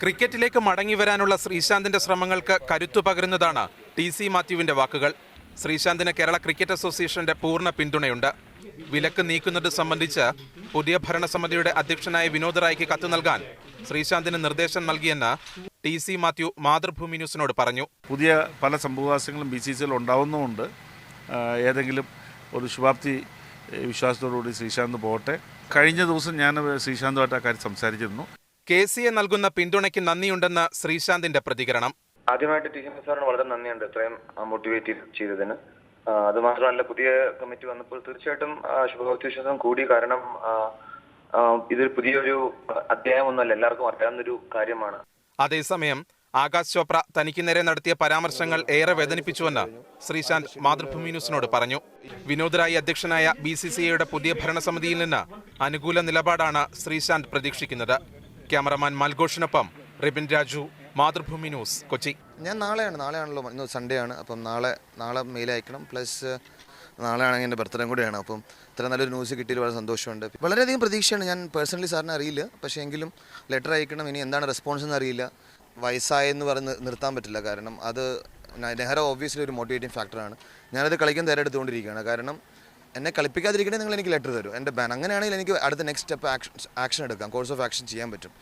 ക്രിക്കറ്റിലേക്ക് മടങ്ങിവരാനുള്ള ശ്രീശാന്തിന്റെ ശ്രമങ്ങൾക്ക് കരുത്തു പകരുന്നതാണ് TC മാത്യുവിന്റെ വാക്കുകൾ. ശ്രീശാന്തിന് കേരള ക്രിക്കറ്റ് അസോസിയേഷന്റെ പൂർണ്ണ പിന്തുണയുണ്ട്. വിലക്ക് നീക്കുന്നത് സംബന്ധിച്ച് പുതിയ ഭരണസമിതിയുടെ അധ്യക്ഷനായ വിനോദ് റായ്ക്ക് കത്ത് നൽകാൻ ശ്രീശാന്തിന് നിർദ്ദേശം നൽകിയെന്ന് TC മാത്യു മാതൃഭൂമി ന്യൂസിനോട് പറഞ്ഞു. പുതിയ പല സംഭവവാസങ്ങളും BCCL ഉണ്ടാവുന്നതുകൊണ്ട് ഏതെങ്കിലും ഒരു ശുഭാപ്തി വിശ്വാസത്തോടുകൂടി ശ്രീശാന്ത് പോകട്ടെ. കഴിഞ്ഞ ദിവസം ഞാൻ ശ്രീശാന്തുമായിട്ട് ആ കാര്യം സംസാരിച്ചിരുന്നു. KCA നൽകുന്ന പിന്തുണയ്ക്ക് നന്ദിയുണ്ടെന്ന് ശ്രീശാന്തിന്റെ പ്രതികരണം. ആദ്യമായിട്ട് TC സാറിന് വളരെ നന്ദിയുണ്ട് ഇത്രയും മോട്ടിവേറ്റ് ചെയ്തതിന്. അതുമാത്രമല്ല, പുതിയ കമ്മിറ്റി വന്നപ്പോൾ തീർച്ചയായിട്ടും ശുഭാപ്തി വിശ്വാസം കൂടി. കാരണം ഇതൊരു പുതിയൊരു അധ്യായമൊന്നുമല്ല, എല്ലാവർക്കും അറിയാവുന്നൊരു കാര്യമാണ്. അതേസമയം ആകാശ് ചോപ്ര തനിക്ക് നേരെ നടത്തിയ പരാമർശങ്ങൾ ഏറെ വേദനിപ്പിച്ചുവെന്ന് ശ്രീശാന്ത് മാതൃഭൂമി ന്യൂസിനോട് പറഞ്ഞു. വിനോദ് റായ് അധ്യക്ഷനായ BCCAയുടെ പുതിയ ഭരണസമിതിയിൽ നിന്ന് അനുകൂല നിലപാടാണ് ശ്രീശാന്ത് പ്രതീക്ഷിക്കുന്നത്. ക്യാമറമാൻ മൽഘോഷിനൊപ്പം റിബിൻ രാജു, മാതൃഭൂമി ന്യൂസ്, കൊച്ചി. ഞാൻ നാളെയാണല്ലോ, ഇന്ന് സൺഡേ ആണ്. അപ്പം നാളെ മെയിൽ അയക്കണം. പ്ലസ് നാളെ ആണെങ്കിൽ എൻ്റെ ബർത്ത്ഡേ കൂടെയാണ്. അപ്പം ഇത്ര നല്ലൊരു ന്യൂസ് കിട്ടിയത് വളരെ സന്തോഷമുണ്ട്. വളരെയധികം പ്രതീക്ഷയാണ്. ഞാൻ പേഴ്സണലി സാറിനെ അറിയില്ല, പക്ഷേ എങ്കിലും ലെറ്റർ അയക്കണം. ഇനി എന്താണ് റെസ്പോൺസ് എന്ന് അറിയില്ല. വയസ്സായെന്ന് പറഞ്ഞ് നിർത്താൻ പറ്റില്ല. കാരണം അത് നെഹ്റ ഓബ്വിയസ്ലി ഒരു മോട്ടിവേറ്റിംഗ് ഫാക്ടറാണ്. ഞാനത് കളിക്കാൻ തയ്യാറെടുത്തുകൊണ്ടിരിക്കുകയാണ്. കാരണം എന്നെ കളിപ്പിക്കാതിരിക്കണേ നിങ്ങൾ എനിക്ക് ലെറ്റർ തരും. എൻ്റെ ബാൻ അങ്ങനെയാണെങ്കിൽ എനിക്ക് അടുത്ത നെക്സ്റ്റ് സ്റ്റെപ്പ് ആക്ഷൻ എടുക്കാം, കോഴ്സ് ഓഫ് ആക്ഷൻ ചെയ്യാൻ പറ്റും.